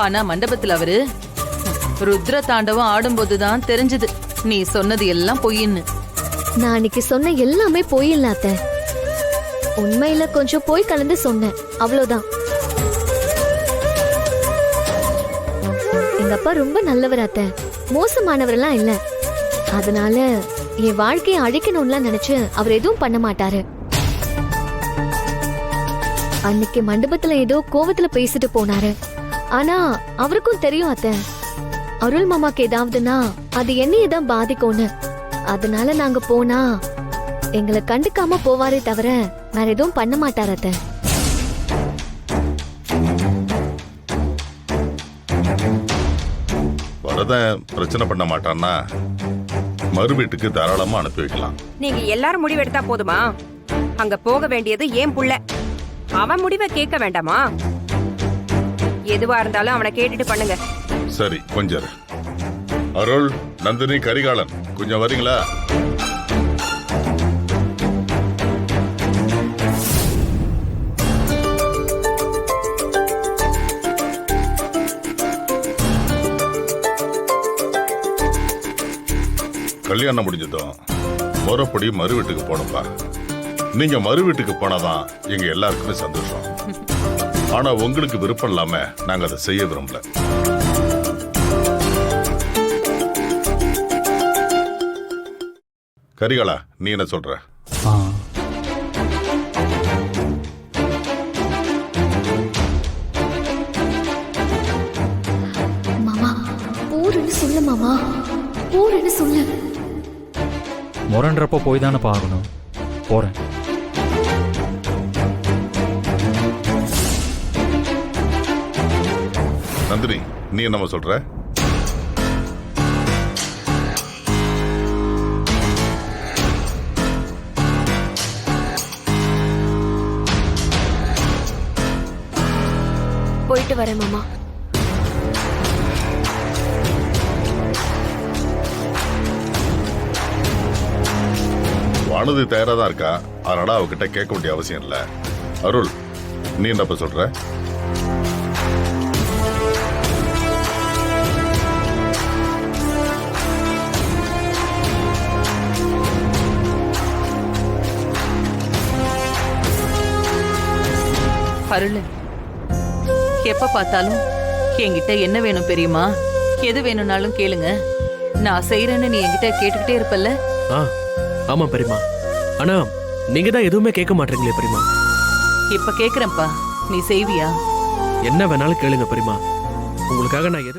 ஆனா மண்டபத்துல அவரு ருத்ர தாண்டவம் ஆடும்போதுதான் தெரிஞ்சது நீ சொன்னது எல்லாம் பொய்ன்னு. நான் அன்னைக்கு சொன்ன எல்லாமே பொய் இல்ல அத்தை. உண்மையில கொஞ்சம் போய் கலந்து சொன்னேன், அவ்வளவுதான். எங்க அப்பா ரொம்ப நல்லவர் அத்தை, மோசமானவரெல்லாம் இல்ல. அதனால என் வாழ்க்கையை அழிக்கணும்லாம் நினைச்சு அவர் எதுவும் பண்ண மாட்டாரு. அன்னைக்கு மண்டபத்துல ஏதோ கோவத்துல பேசிட்டு போனாரு. ஆனா அவருக்கும் தெரியும் அத்தை, அருள் மாமாக்கு ஏதாவதுன்னா அது என்னையதான் பாதிக்கும்னு. அதனால நாங்க போனா எங்களை கண்டுக்காம போவாரே தவிர வேற எதுவும் பண்ண மாட்டார் அத்தை. வரதன் பிரச்சனை பண்ண மாட்டான்னா மறு வீட்டுக்கு தாராளமா அனுப்பி வைக்கலாம். நீங்க எல்லாரும் முடிவெடுத்தா போதுமா? அங்க போக வேண்டியது ஏன் புள்ள, அவன் முடிவை கேட்க வேண்டாமா? எதுவா இருந்தாலும் அவனை கேட்டுட்டு பண்ணுங்க. சரி, கொஞ்சம் இரு. அருள், நந்தினி, கரிகாலன், கொஞ்சம் வரீங்களா? கல்யாணம் முடிஞ்சதும் முறைப்படி மறு வீட்டுக்கு போனப்பா. நீங்க மறு வீட்டுக்கு போனாதான் எங்க எல்லாருக்குமே சந்தோஷம். ஆனா உங்களுக்கு விருப்பம் இல்லாம நாங்க அதை செய்ய விரும்பல. கரிகாலா, நீ என்ன சொல்ற? மாமா போறேன்னு சொல்லு, மாமா போறேன்னு சொல்லு. முரன்றப்ப போய் தானே பார்க்கணும். போறேன். நந்தினி, நீ என்னமா சொல்ற? போயிட்டு வரேன் மாமா. வானதி தயாரா தான் இருக்கா, அதனால அவகிட்ட கேட்க வேண்டிய அவசியம் இல்ல. அருள், நீ என்னப்ப சொல்ற? அருள், எப்ப பார்த்தாலும் என்கிட்ட என்ன வேணும் பெரியமா, எது வேணும்னாலும் கேளுங்க, நான் செய்யறேன்னு நீ என்கிட்ட கேட்டுக்கிட்டே இருப்பல்ல? ஆமா பெரியமா. ஆனா நீங்க தான் எதுவுமே கேட்க மாட்டீங்களே பெரியமா. இப்ப கேக்குறேன்ப்பா, நீ செய்வியா? என்ன வேணாலும் கேளுங்க பெரியமா, உங்களுக்காக நான் எது